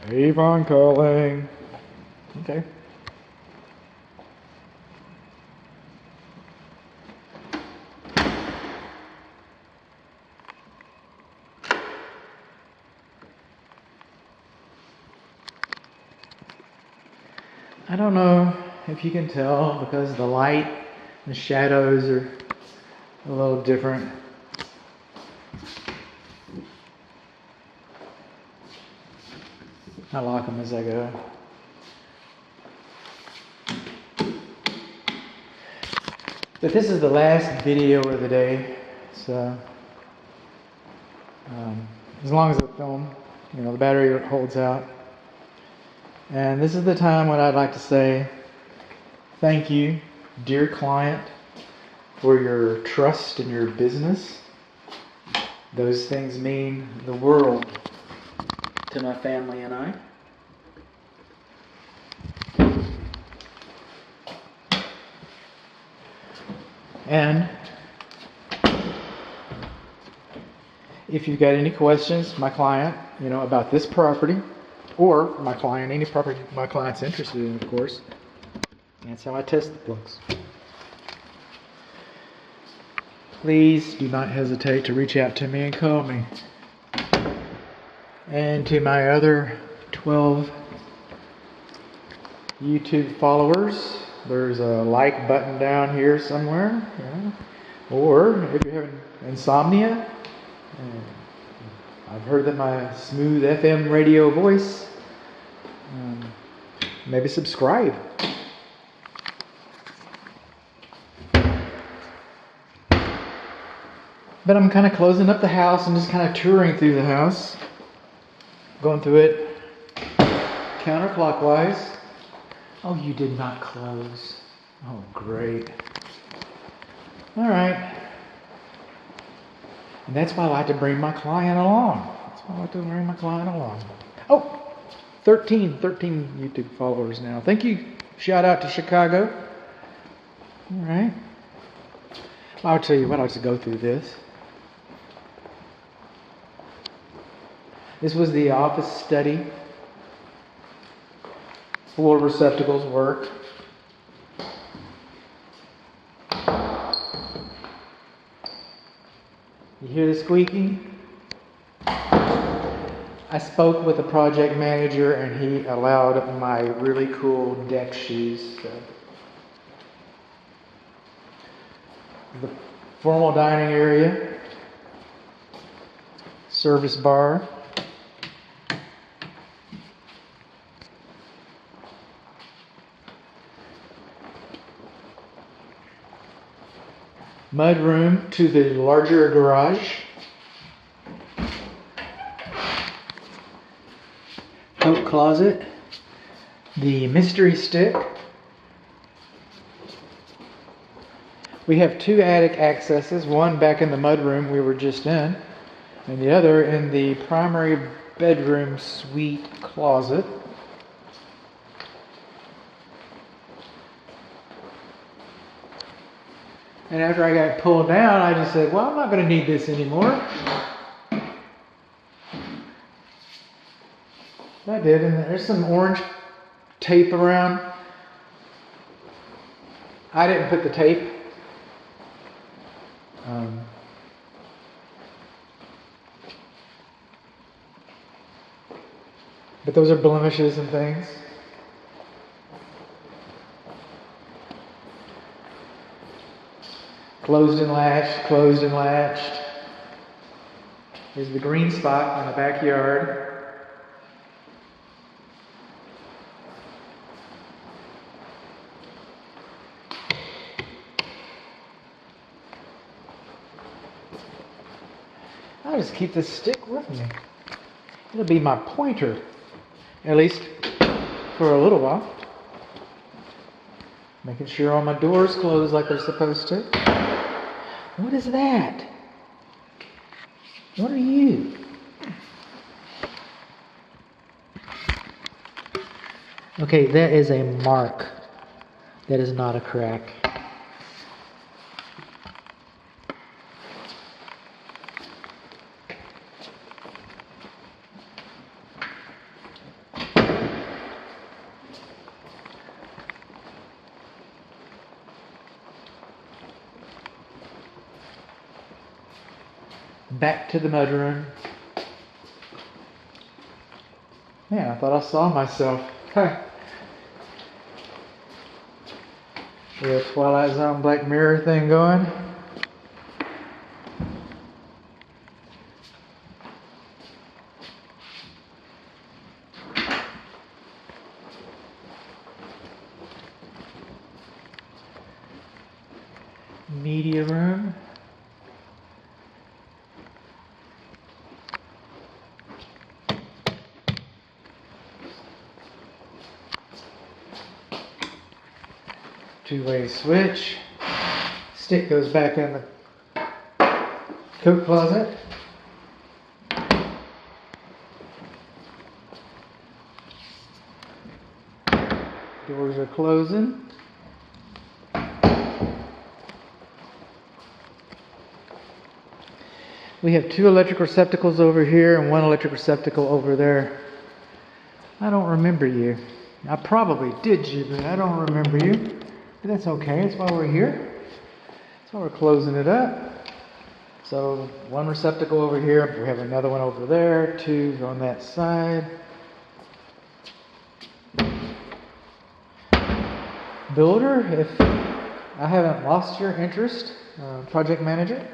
Keep on calling. Okay. I don't know if you can tell because the light and the shadows are a little different. I lock them as I go. But this is the last video of the day, so as long as the film, the battery holds out. And this is the time when I'd like to say thank you, dear client, for your trust in your business. Those things mean the world to my family and I. And if you've got any questions, my client, about this property, or my client, any property my client's interested in, of course, that's how I test the plugs. Please do not hesitate to reach out to me and call me. And to my other 12 YouTube followers, there's a like button down here somewhere. Or if you're having insomnia, I've heard that my smooth FM radio voice, maybe subscribe. But I'm kind of closing up the house and just kind of touring through the house, going through it counterclockwise. Oh, you did not close. Oh, great. All right. And that's why I like to bring my client along. Oh, 13 YouTube followers now. Thank you. Shout out to Chicago. All right. I'll tell you what, I'll just go through this. This was the office study. Floor receptacles work. You hear the squeaking? I spoke with the project manager and he allowed my really cool deck shoes. The formal dining area, service bar, mud room to the larger garage, coat closet, the mystery stick. We have two attic accesses, one back in the mud room we were just in, and the other in the primary bedroom suite closet. And after I got pulled down, I just said, well, I'm not going to need this anymore. I did, and there's some orange tape around. I didn't put the tape. But those are blemishes and things. Closed and latched. Here's the green spot in the backyard. I'll just keep this stick with me. It'll be my pointer, at least for a little while. Making sure all my doors close like they're supposed to. What is that? What are you? Okay, that is a mark. That is not a crack. back to the mudroom. Man, I thought I saw myself. Huh. The Twilight Zone Black Mirror thing going. Media room. Two-way switch. Stick goes back in the coat closet. Doors are closing. We have two electric receptacles over here and one electric receptacle over there. I don't remember you. I probably did you, but I don't remember you. But that's okay. That's why we're here. That's why we're closing it up. So one receptacle over here. We have another one over there. Two on that side. Builder, if I haven't lost your interest, project manager,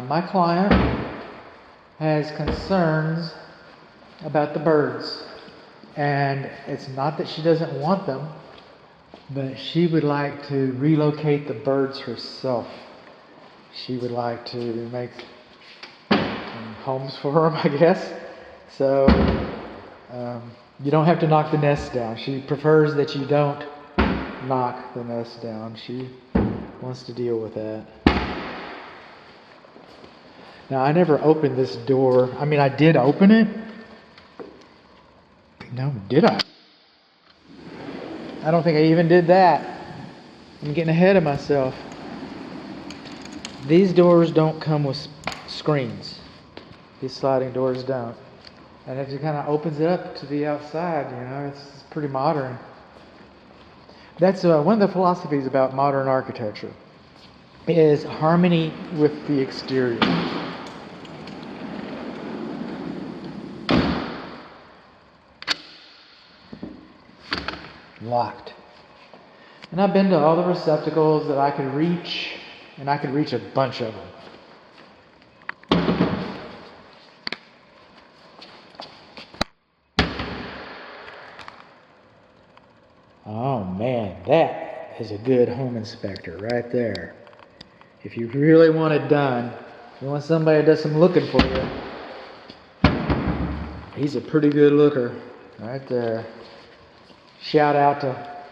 my client has concerns about the birds. And it's not that she doesn't want them, but she would like to relocate the birds herself. She would like to make homes for them, I guess. So you don't have to knock the nest down. She prefers that you don't knock the nest down. She wants to deal with that. Now, I never opened this door. I mean, I did open it. No, did I? I don't think I even did that. I'm getting ahead of myself. These doors don't come with screens. These sliding doors don't. And it just kind of opens it up to the outside, you know. It's pretty modern. That's one of the philosophies about modern architecture is harmony with the exterior. Locked. And I've been to all the receptacles that I could reach, and I could reach a bunch of them. Oh man, that is a good home inspector right there. If you really want it done, you want somebody that does some looking for you, he's a pretty good looker right there. Shout out to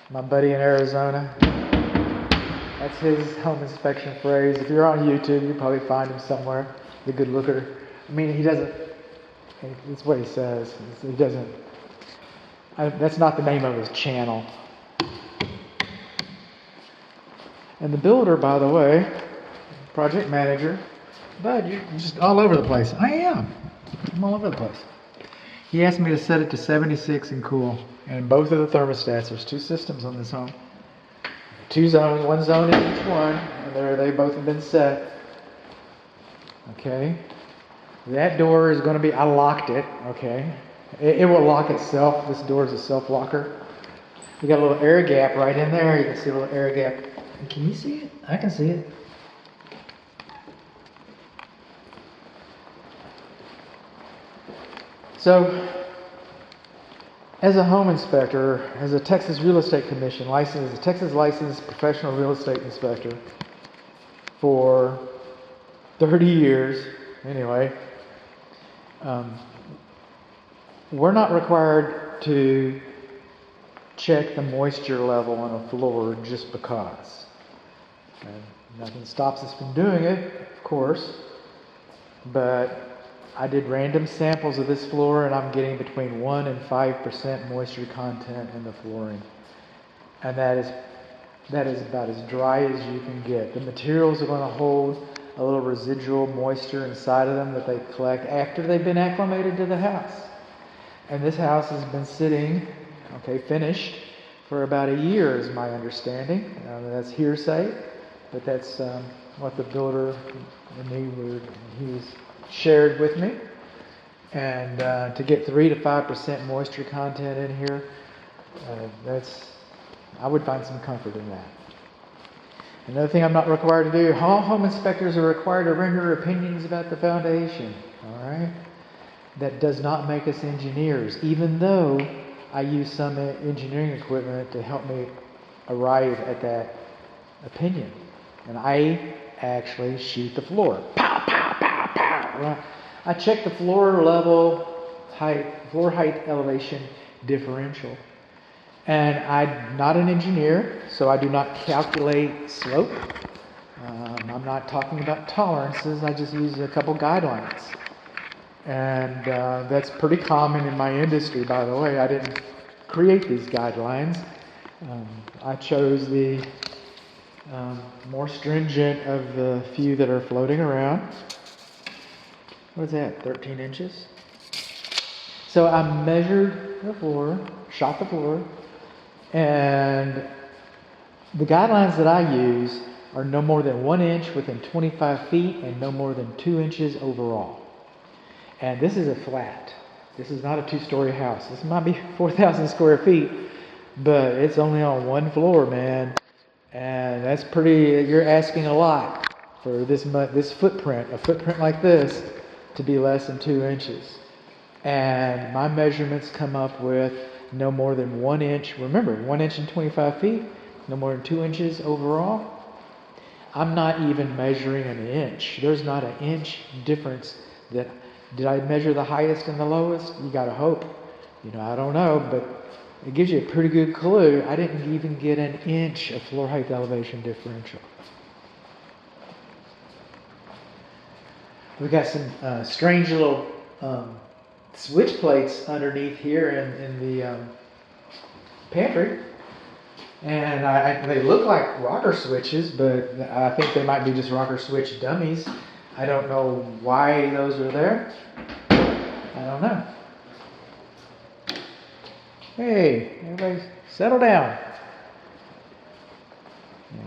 my buddy in Arizona. That's his home inspection phrase. If you're on YouTube, you probably find him somewhere. The good looker. I mean, he doesn't. It's what he says. He doesn't. That's not the name of his channel. And the builder, by the way, project manager. Bud, you're just all over the place. I am. I'm all over the place. He asked me to set it to 76 and cool. And both of the thermostats, there's two systems on this home. Two zones, one zone in each one, and they both have been set. Okay. That door is going to be, I locked it, okay. It will lock itself. This door is a self-locker. We got a little air gap right in there. You can see a little air gap. Can you see it? I can see it. So, as a home inspector, as a Texas Real Estate Commission licensed, as a Texas licensed professional real estate inspector for 30 years, anyway, we're not required to check the moisture level on a floor just because. And nothing stops us from doing it, of course, but I did random samples of this floor, and I'm getting between 1 and 5% moisture content in the flooring. And that is about as dry as you can get. The materials are going to hold a little residual moisture inside of them that they collect after they've been acclimated to the house. And this house has been sitting, finished, for about a year is my understanding. That's hearsay. but that's what the builder and he's shared with me. And to get 3 to 5% moisture content in here, I would find some comfort in that. Another thing I'm not required to do, all home inspectors are required to render opinions about the foundation. All right? That does not make us engineers, even though I use some engineering equipment to help me arrive at that opinion. And I actually shoot the floor. Pow, pow, pow, pow. I check the floor height elevation differential. And I'm not an engineer, so I do not calculate slope. I'm not talking about tolerances. I just use a couple guidelines. And that's pretty common in my industry, by the way. I didn't create these guidelines. I chose the more stringent of the few that are floating around. What is that, 13 inches? So I measured the floor, shot the floor, and the guidelines that I use are no more than 1 inch within 25 feet and no more than 2 inches overall. And this is a flat. This is not a 2-story house. This might be 4,000 square feet, but it's only on one floor, man. And that's you're asking a lot for this footprint, a footprint like this, to be less than 2 inches. And my measurements come up with no more than 1 inch. Remember, 1 inch and 25 feet, no more than 2 inches overall. I'm not even measuring an inch. There's not an inch difference. Did I measure the highest and the lowest? You gotta hope. I don't know, but it gives you a pretty good clue. I didn't even get an inch of floor height elevation differential. We've got some strange little switch plates underneath here in the pantry. And they look like rocker switches, but I think they might be just rocker switch dummies. I don't know why those are there. I don't know. Hey, everybody settle down.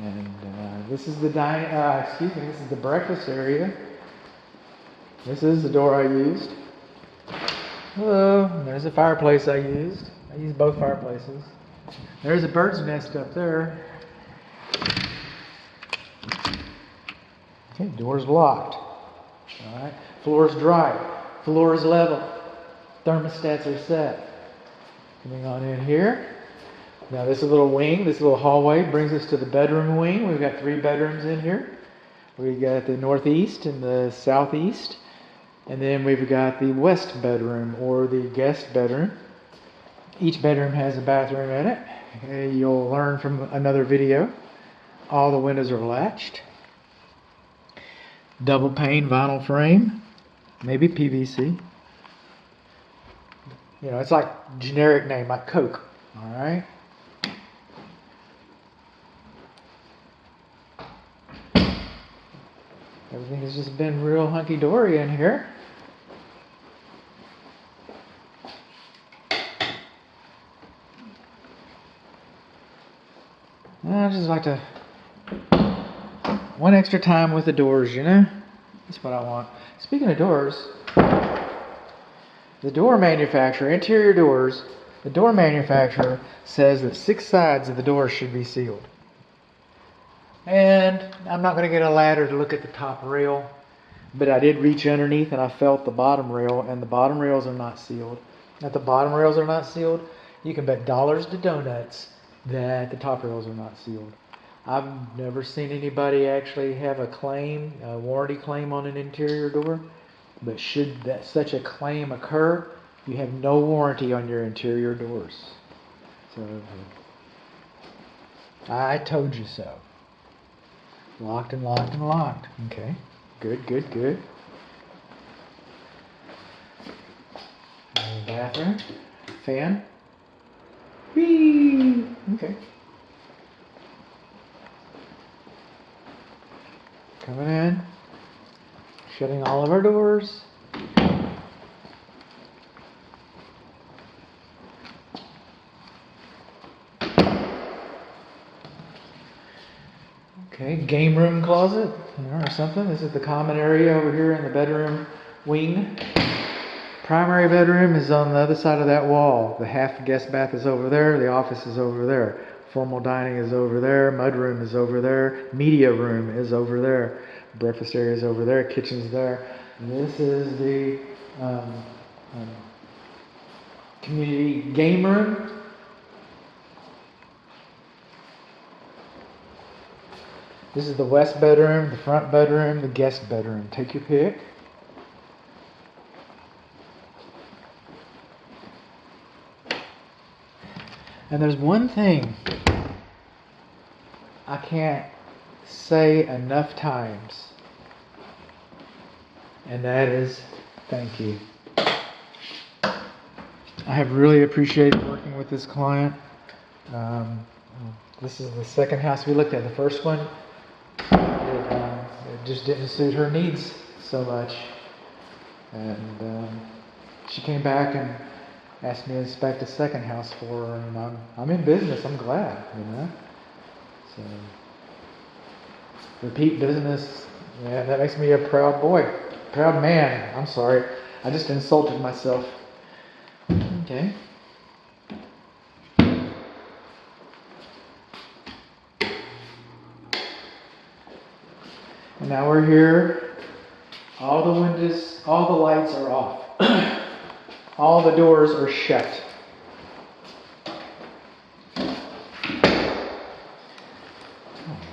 And this is the this is the breakfast area. This is the door I used. Hello, and there's a fireplace I used. I used both fireplaces. There's a bird's nest up there. Okay, door's locked. All right, floor's dry. Floor is level. Thermostats are set. Coming on in here. Now this little wing, this little hallway brings us to the bedroom wing. We've got 3 bedrooms in here. We've got the northeast and the southeast. And then we've got the west bedroom, or the guest bedroom. Each bedroom has a bathroom in it. You'll learn from another video. All the windows are latched. Double pane vinyl frame, maybe PVC. It's like generic name, like Coke. All right. Everything has just been real hunky-dory in here. I just like to one extra time with the doors, That's what I want. Speaking of doors, the door manufacturer, interior doors, the door manufacturer says that 6 sides of the door should be sealed. And I'm not going to get a ladder to look at the top rail, but I did reach underneath and I felt the bottom rail, and the bottom rails are not sealed. If the bottom rails are not sealed, you can bet dollars to donuts that the top rails are not sealed. I've never seen anybody actually have a warranty claim on an interior door, but should such a claim occur, you have no warranty on your interior doors. So, I told you so. Locked and locked and locked. Okay, good. Bathroom, fan. Whee! Okay. Coming in, shutting all of our doors. Okay, game room closet, or something. This is the common area over here in the bedroom wing. Primary bedroom is on the other side of that wall. The half guest bath is over there. The office is over there. Formal dining is over there. Mudroom is over there. Media room is over there. Breakfast area is over there. Kitchen's there. This is the community game room. This is the west bedroom, the front bedroom, the guest bedroom. Take your pick. And there's one thing I can't say enough times, and that is thank you. I have really appreciated working with this client. This is the second house we looked at. The first one, it just didn't suit her needs so much. And she came back and asked me to inspect a second house for her, and I'm in business. I'm glad, So, repeat business. Yeah, that makes me a proud boy, proud man. I'm sorry, I just insulted myself. Okay. And now we're here. All the windows, all the lights are off. All the doors are shut. Oh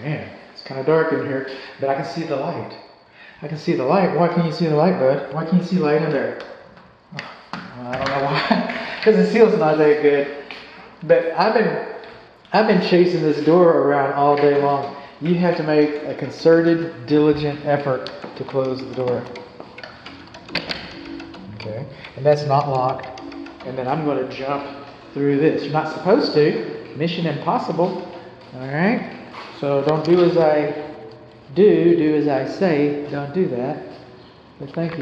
man, it's kind of dark in here, but I can see the light. I can see the light. Why can't you see the light, bud? Why can't you see light in there? Well, I don't know why. Because the seal's not that good. But I've been chasing this door around all day long. You have to make a concerted, diligent effort to close the door. Okay, and that's not locked. And then I'm going to jump through this. You're not supposed to. Mission impossible. All right. So don't do as I do. Do as I say. Don't do that. But thank you.